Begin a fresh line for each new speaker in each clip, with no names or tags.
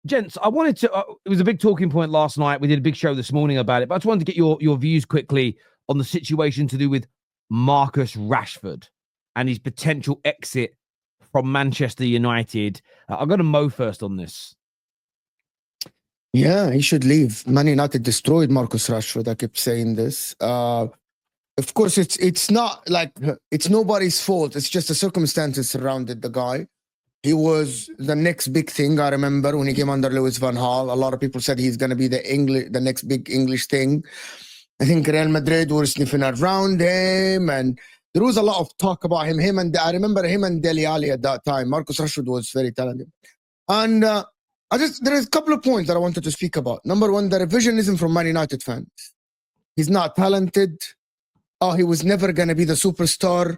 Gents, I wanted to, it was a big talking point last night. We did a big show this morning about it, but I just wanted to get your views quickly on the situation to do with Marcus Rashford and his potential exit from Manchester United. I'll go to Mo first on this.
Yeah, he should leave. Man United destroyed Marcus Rashford. I kept saying this. Of course, it's not like it's nobody's fault. It's just the circumstances surrounded the guy. He was the next big thing. I remember when he came under Louis van Gaal, a lot of people said he's going to be the next big English thing. I think Real Madrid were sniffing around him, and there was a lot of talk about him. And I remember him and Dele Alli at that time. Marcus Rashford was very talented. And there is a couple of points that I wanted to speak about. Number one, the revisionism from Man United fans. He's not talented. Oh, he was never going to be the superstar.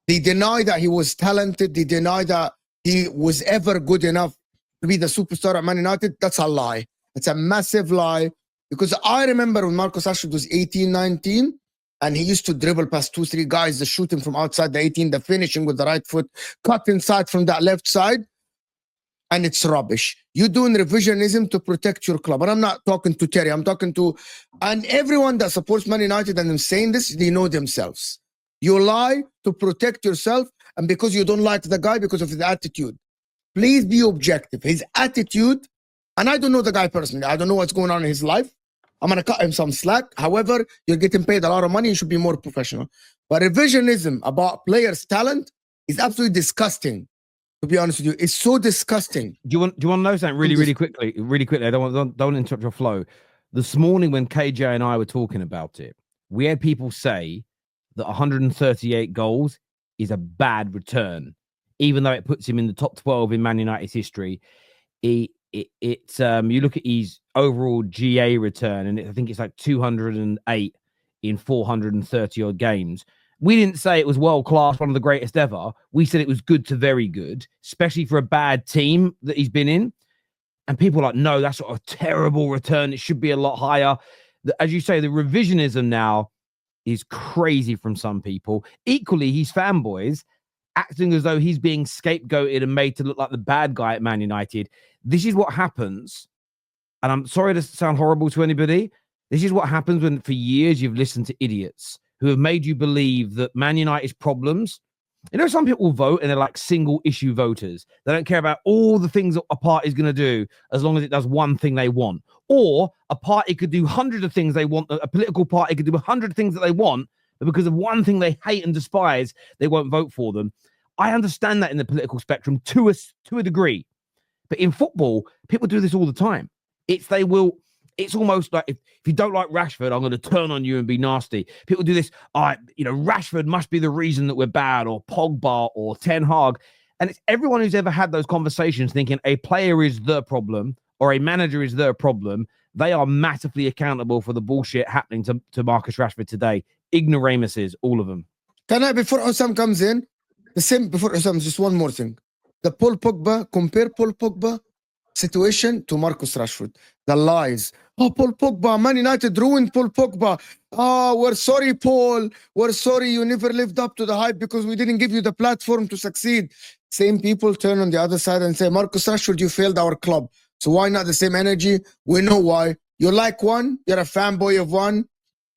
They deny that he was talented. They deny that he was ever good enough to be the superstar at Man United. That's a lie. It's a massive lie. Because I remember when Marcus Rashford was 18, 19, and he used to dribble past 2-3 guys, the shooting from outside the 18, the finishing with the right foot, cut inside from that left side. And it's rubbish. You're doing revisionism to protect your club. And I'm not talking to Terry. I'm talking to... And everyone that supports Man United and I'm saying this, they know themselves. You lie to protect yourself and because you don't like the guy because of his attitude. Please be objective. His attitude, and I don't know the guy personally. I don't know what's going on in his life. I'm going to cut him some slack. However, you're getting paid a lot of money. You should be more professional. But revisionism about players' talent is absolutely disgusting. To be honest with you, it's so disgusting.
Do you want to know something really quickly? Really quickly. I don't want to interrupt your flow. This morning when KJ and I were talking about it, we had people say that 138 goals is a bad return, even though it puts him in the top 12 in Man United's history. You look at his overall GA return, and I think it's like 208 in 430 odd games. We didn't say it was world-class, one of the greatest ever. We said it was good to very good, especially for a bad team that he's been in. And people are like, no, that's sort of terrible return. It should be a lot higher. As you say, the revisionism now is crazy from some people. Equally, he's fanboys acting as though he's being scapegoated and made to look like the bad guy at Man United. This is what happens. And I'm sorry to sound horrible to anybody. This is what happens when for years you've listened to idiots who have made you believe that Man United's problems, some people vote and they're like single issue voters. They don't care about all the things that a party is going to do as long as it does one thing they want. Or a party could do hundreds of things they want. A political party could do 100 things that they want, but because of one thing they hate and despise, they won't vote for them. I understand that in the political spectrum to a degree. But in football, people do this all the time. It's almost like if you don't like Rashford, I'm going to turn on you and be nasty. People do this. Rashford must be the reason that we're bad, or Pogba or Ten Hag. And it's everyone who's ever had those conversations thinking a player is the problem or a manager is the problem. They are massively accountable for the bullshit happening to Marcus Rashford today. Ignoramuses, all of them.
Can I, before Osam comes in, before Osam, just one more thing. Compare Paul Pogba situation to Marcus Rashford. The lies. Oh, Paul Pogba, Man United ruined Paul Pogba. Oh, we're sorry, Paul. We're sorry you never lived up to the hype because we didn't give you the platform to succeed. Same people turn on the other side and say, Marcus Rashford, you failed our club. So why not the same energy? We know why. You like one, you're a fanboy of one,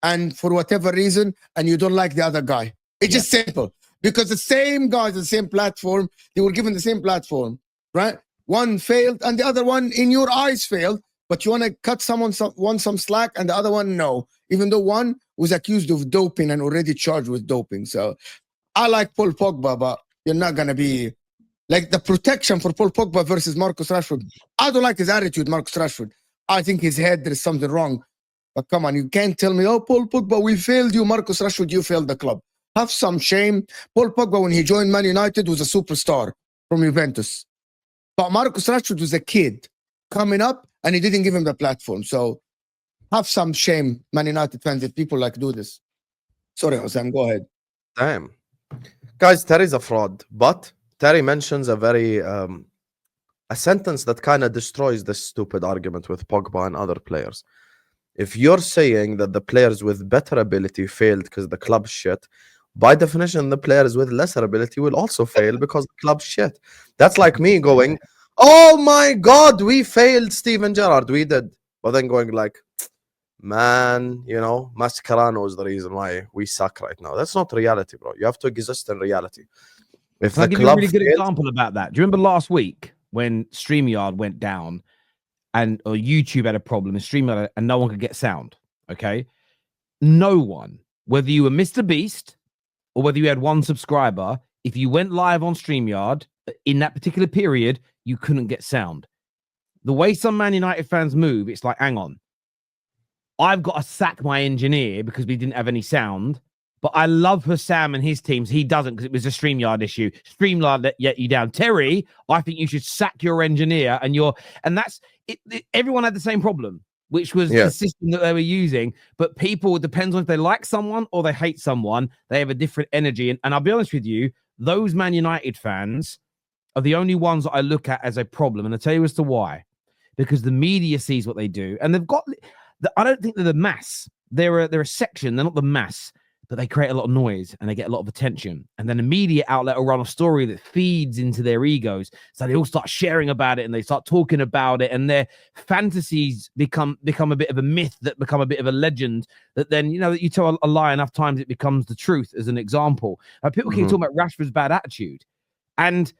and for whatever reason, and you don't like the other guy. It's just simple. Because the same guys, the same platform, they were given the same platform, right? One failed and the other one in your eyes failed, but you want to cut some slack and the other one no, even though one was accused of doping and already charged with doping. So I like Paul Pogba, but you're not going to be like the protection for Paul Pogba versus Marcus Rashford. I don't like his attitude, Marcus Rashford. I think his head, there is something wrong. But come on, you can't tell me, oh, Paul Pogba, we failed you. Marcus Rashford, you failed the club. Have some shame. Paul Pogba, when he joined Man United, was a superstar from Juventus. But Marcus Rashford was a kid coming up, and he didn't give him the platform. So have some shame, Man United fans, if people do this. Sorry, Hosam, go ahead.
Damn. Guys, Terry's a fraud. But Terry mentions a sentence that kind of destroys this stupid argument with Pogba and other players. If you're saying that the players with better ability failed because the club's shit, by definition, the players with lesser ability will also fail because the club's shit. That's like me going, oh my God, we failed Steven Gerrard. We did. But then going like, man, you know, Mascherano is the reason why we suck right now. That's not reality, bro. You have to exist in reality. If
Can I
the
give you a
club
really good
fails,
example about that? Do you remember last week when StreamYard went down and or YouTube had a problem and StreamYard and no one could get sound? Okay. No one, whether you were Mr. Beast or whether you had one subscriber, if you went live on StreamYard in that particular period, you couldn't get sound. The way some Man United fans move, it's like, hang on, I've got to sack my engineer because we didn't have any sound. But I love Hussam and his teams. He doesn't because it was a StreamYard issue. StreamYard let you down. Terry, I think you should sack your engineer and that's it. Everyone had the same problem, which was the system that they were using. But people, it depends on if they like someone or they hate someone. They have a different energy. And I'll be honest with you, those Man United fans are the only ones that I look at as a problem. And I'll tell you as to why. Because the media sees what they do. And they've got, I don't think they're the mass. They're a section. They're not the mass. But they create a lot of noise and they get a lot of attention. And then a media outlet will run a story that feeds into their egos. So they all start sharing about it and they start talking about it. And their fantasies become a bit of a myth, that become a bit of a legend, that then, you know, that you tell a lie enough times, it becomes the truth, as an example. People keep talking about Rashford's bad attitude. And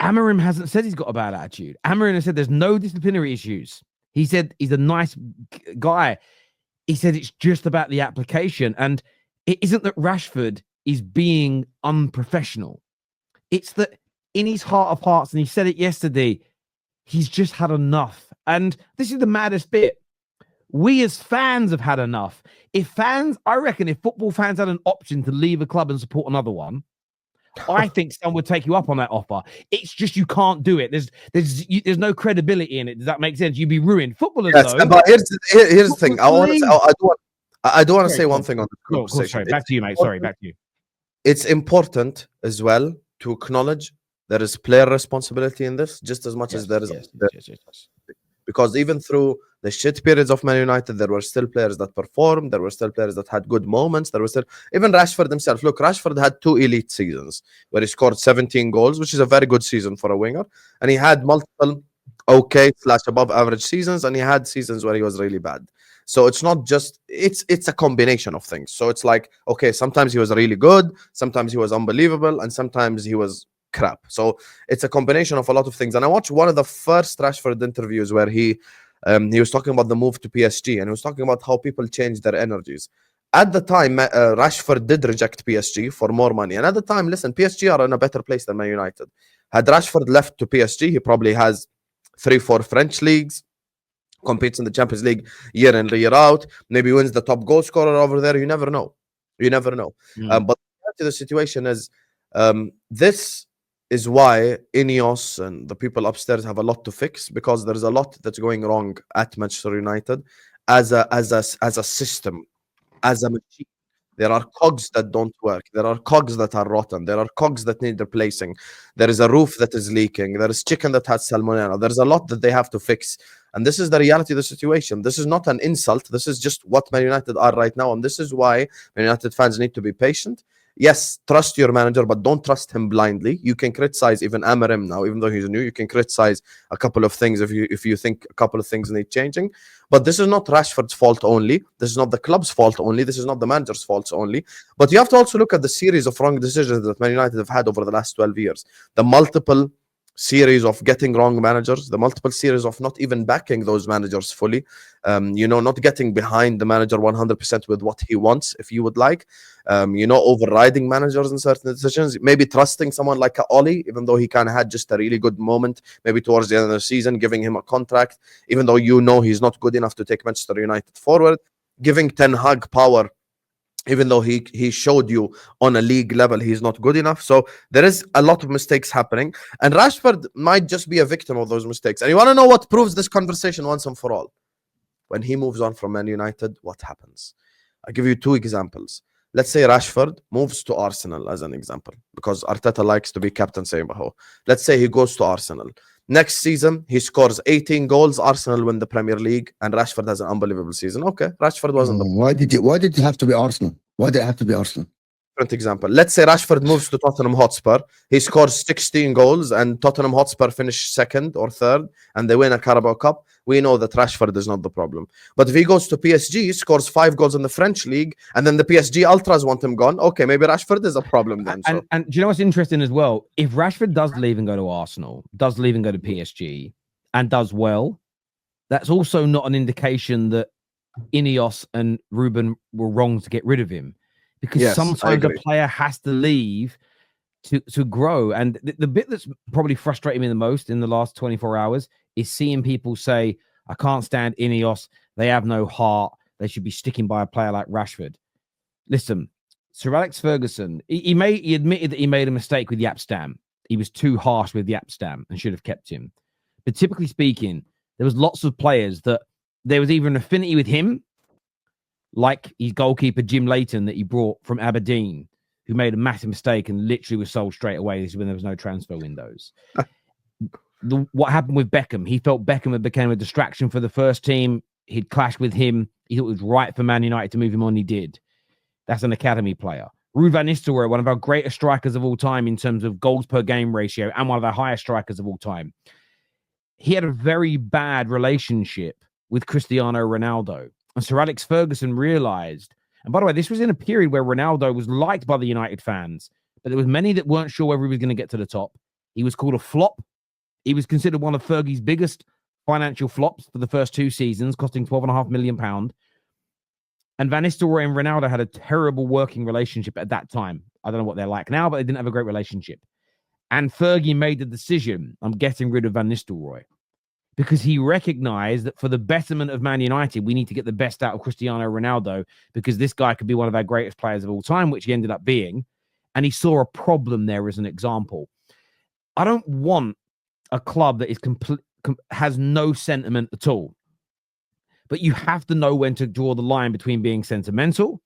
Amorim hasn't said he's got a bad attitude. Amorim has said there's no disciplinary issues. He said he's a nice guy. He said it's just about the application. And it isn't that Rashford is being unprofessional. It's that in his heart of hearts, and he said it yesterday, he's just had enough. And this is the maddest bit. We as fans have had enough. I reckon if football fans had an option to leave a club and support another one, I think someone would take you up on that offer. It's just you can't do it. There's no credibility in it. Does that make sense? You'd be ruined. Footballers,
yes,
though.
but here's the thing. I do want to say one thing on the conversation.
Sorry, back to you, mate. Sorry, back to you.
It's important as well to acknowledge there is player responsibility in this, just as much as there is. Because even through the shit periods of Man United, there were still players that performed. There were still players that had good moments. There were still, even Rashford himself. Look, Rashford had 2 elite seasons where he scored 17 goals, which is a very good season for a winger. And he had multiple okay/above average seasons, and he had seasons where he was really bad. So it's not just, it's a combination of things. So it's like, okay, sometimes he was really good, sometimes he was unbelievable, and sometimes he was crap. So it's a combination of a lot of things. And I watched one of the first Rashford interviews where he was talking about the move to PSG, and he was talking about how people change their energies. At the time, Rashford did reject PSG for more money. And at the time, listen, PSG are in a better place than Man United. Had Rashford left to PSG, he probably has 3-4 French leagues, competes in the Champions League year in, year out, maybe wins the top goal scorer over there. You never know. But the situation is, this is why INEOS and the people upstairs have a lot to fix, because there's a lot that's going wrong at Manchester United as a system, as a machine. There are cogs that don't work. There are cogs that are rotten. There are cogs that need replacing. There is a roof that is leaking. There is chicken that has salmonella. There's a lot that they have to fix. And this is the reality of the situation. This is not an insult. This is just what Man United are right now. And this is why Man United fans need to be patient. Yes, trust your manager, but don't trust him blindly. You can criticize even Amorim now, even though he's new. You can criticize a couple of things if you think a couple of things need changing. But this is not Rashford's fault only. This is not the club's fault only. This is not the manager's fault only. But you have to also look at the series of wrong decisions that Man United have had over the last 12 years. The multiple series of getting wrong managers, the multiple series of not even backing those managers fully, not getting behind the manager 100% with what he wants, if you would like, overriding managers in certain decisions, maybe trusting someone like Oli, even though he kind of had just a really good moment, maybe towards the end of the season, giving him a contract, even though he's not good enough to take Manchester United forward, giving Ten Hag power, even though he showed you on a league level he's not good enough. So there is a lot of mistakes happening, and Rashford might just be a victim of those mistakes. And you want to know what proves this conversation once and for all? When he moves on from Man United, what happens? I'll give you 2 examples. Let's say Rashford moves to Arsenal as an example, because Arteta likes to be captain Seymour. Let's say he goes to Arsenal. Next season, he scores 18 goals. Arsenal win the Premier League, and Rashford has an unbelievable season. Okay, Rashford wasn't.
Why did it have to be Arsenal? Why did it have to be Arsenal?
different example. Let's say Rashford moves to Tottenham Hotspur. He scores 16 goals, and Tottenham Hotspur finish second or third, and they win a Carabao Cup. We know that Rashford is not the problem. But if he goes to PSG, scores 5 goals in the French league, and then the PSG ultras want him gone, okay, maybe Rashford is a problem then.
And do you know what's interesting as well? If Rashford does leave and go to Arsenal, does leave and go to PSG, and does well, that's also not an indication that INEOS and Ruben were wrong to get rid of him, because sometimes a player has to leave to grow. And the bit that's probably frustrating me the most in the last 24 hours is seeing people say, I can't stand INEOS. They have no heart. They should be sticking by a player like Rashford. Listen, Sir Alex Ferguson, he admitted that he made a mistake with Yapstam. He was too harsh with Yapstam and should have kept him. But typically speaking, there was lots of players that there was either an affinity with him, like his goalkeeper Jim Leighton that he brought from Aberdeen, who made a massive mistake and literally was sold straight away. This is when there was no transfer windows. What happened with Beckham? He felt Beckham had become a distraction for the first team. He'd clashed with him. He thought it was right for Man United to move him on. He did. That's an academy player. Ruud van Nistelrooy, one of our greatest strikers of all time in terms of goals per game ratio and one of our highest strikers of all time. He had a very bad relationship with Cristiano Ronaldo. And Sir Alex Ferguson realized, and by the way, this was in a period where Ronaldo was liked by the United fans, but there was many that weren't sure whether he was going to get to the top. He was called a flop. He was considered one of Fergie's biggest financial flops for the first 2 seasons, costing £12.5 million. And Van Nistelrooy and Ronaldo had a terrible working relationship at that time. I don't know what they're like now, but they didn't have a great relationship. And Fergie made the decision, I'm getting rid of Van Nistelrooy, because he recognized that for the betterment of Man United, we need to get the best out of Cristiano Ronaldo, because this guy could be one of our greatest players of all time, which he ended up being. And he saw a problem there as an example. I don't want a club that is has no sentiment at all. But you have to know when to draw the line between being sentimental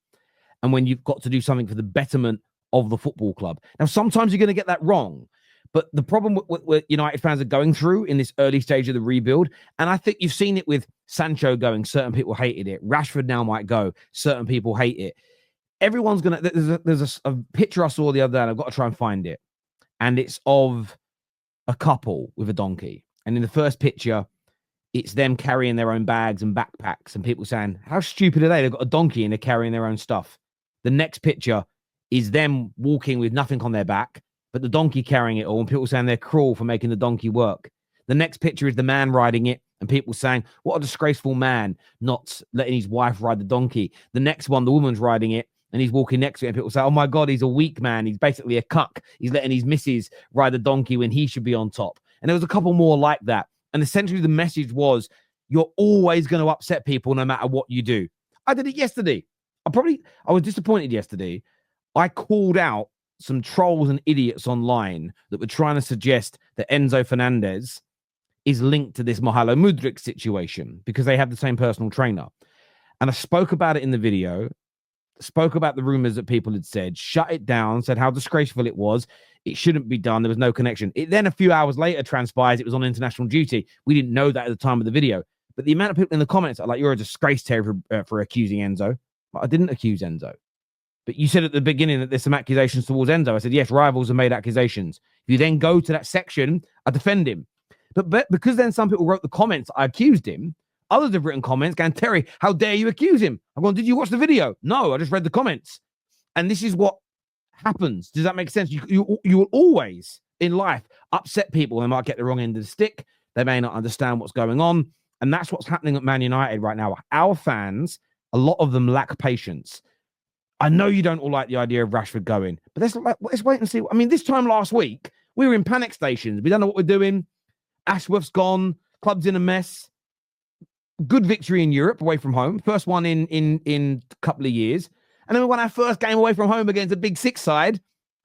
and when you've got to do something for the betterment of the football club. Now, sometimes you're going to get that wrong. But the problem what United fans are going through in this early stage of the rebuild, and I think you've seen it with Sancho going, certain people hated it. Rashford now might go, certain people hate it. Everyone's going to... There's a picture I saw the other day, and I've got to try and find it. And it's of a couple with a donkey. And in the first picture, it's them carrying their own bags and backpacks, and people saying, how stupid are they? They've got a donkey and they're carrying their own stuff. The next picture is them walking with nothing on their back, but the donkey carrying it all, and people saying they're cruel for making the donkey work. The next picture is the man riding it, and people saying, what a disgraceful man, not letting his wife ride the donkey. The next one, the woman's riding it, and he's walking next to it, and people say, oh my God, he's a weak man. He's basically a cuck. He's letting his missus ride the donkey when he should be on top. And there was a couple more like that. And essentially the message was, you're always going to upset people no matter what you do. I did it yesterday. I was disappointed yesterday. I called out some trolls and idiots online that were trying to suggest that Enzo Fernandez is linked to this Mahalo Mudryk situation because they have the same personal trainer. And I spoke about it in the video, spoke about the rumors that people had said, shut it down, said how disgraceful it was. It shouldn't be done. There was no connection. It then a few hours later transpires it was on international duty. We didn't know that at the time of the video. But the amount of people in the comments are like, you're a disgrace, Terry, for accusing Enzo. But I didn't accuse Enzo. But you said at the beginning that there's some accusations towards Enzo. I said, yes, rivals have made accusations. If you then go to that section, I defend him. But because then some people wrote the comments, I accused him. Others have written comments going, Terry, how dare you accuse him? I'm going, did you watch the video? No, I just read the comments. And this is what happens. Does that make sense? You will always in life upset people. They might get the wrong end of the stick. They may not understand what's going on. And that's what's happening at Man United right now. Our fans, a lot of them lack patience. I know you don't all like the idea of Rashford going, but let's wait and see. I mean, this time last week, we were in panic stations. We don't know what we're doing. Ashworth's gone. Club's in a mess. Good victory in Europe away from home. First one in a couple of years. And then we won our first game away from home against a Big Six side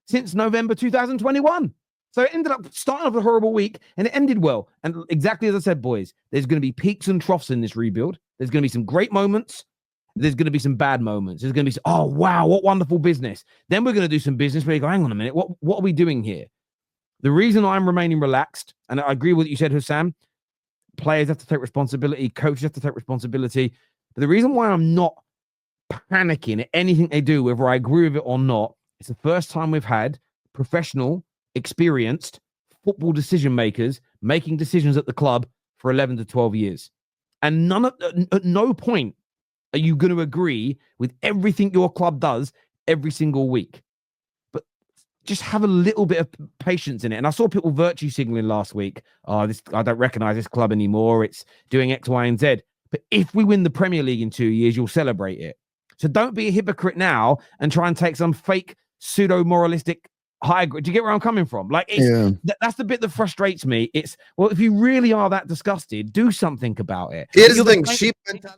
since November 2021. So it ended up starting off a horrible week, and it ended well. And exactly as I said, boys, there's going to be peaks and troughs in this rebuild. There's going to be some great moments. There's going to be some bad moments. There's going to be, oh, wow, what wonderful business. Then we're going to do some business where you go, hang on a minute, what are we doing here? The reason I'm remaining relaxed, and I agree with what you said, Hussam, players have to take responsibility, coaches have to take responsibility. But the reason why I'm not panicking at anything they do, whether I agree with it or not, It's the first time we've had professional, experienced football decision makers making decisions at the club for 11 to 12 years. And at no point are you going to agree with everything your club does every single week. But just have a little bit of patience in it. And I saw people virtue signaling last week. Oh, I don't recognize this club anymore. It's doing X, Y, and Z. But if we win the Premier League in 2 years, you'll celebrate it. So don't be a hypocrite now and try and take some fake pseudo-moralistic high. Do you get where I'm coming from? Like, that's the bit that frustrates me. It's, well, if you really are that disgusted, do something about it.
Here's the thing, sheep mentality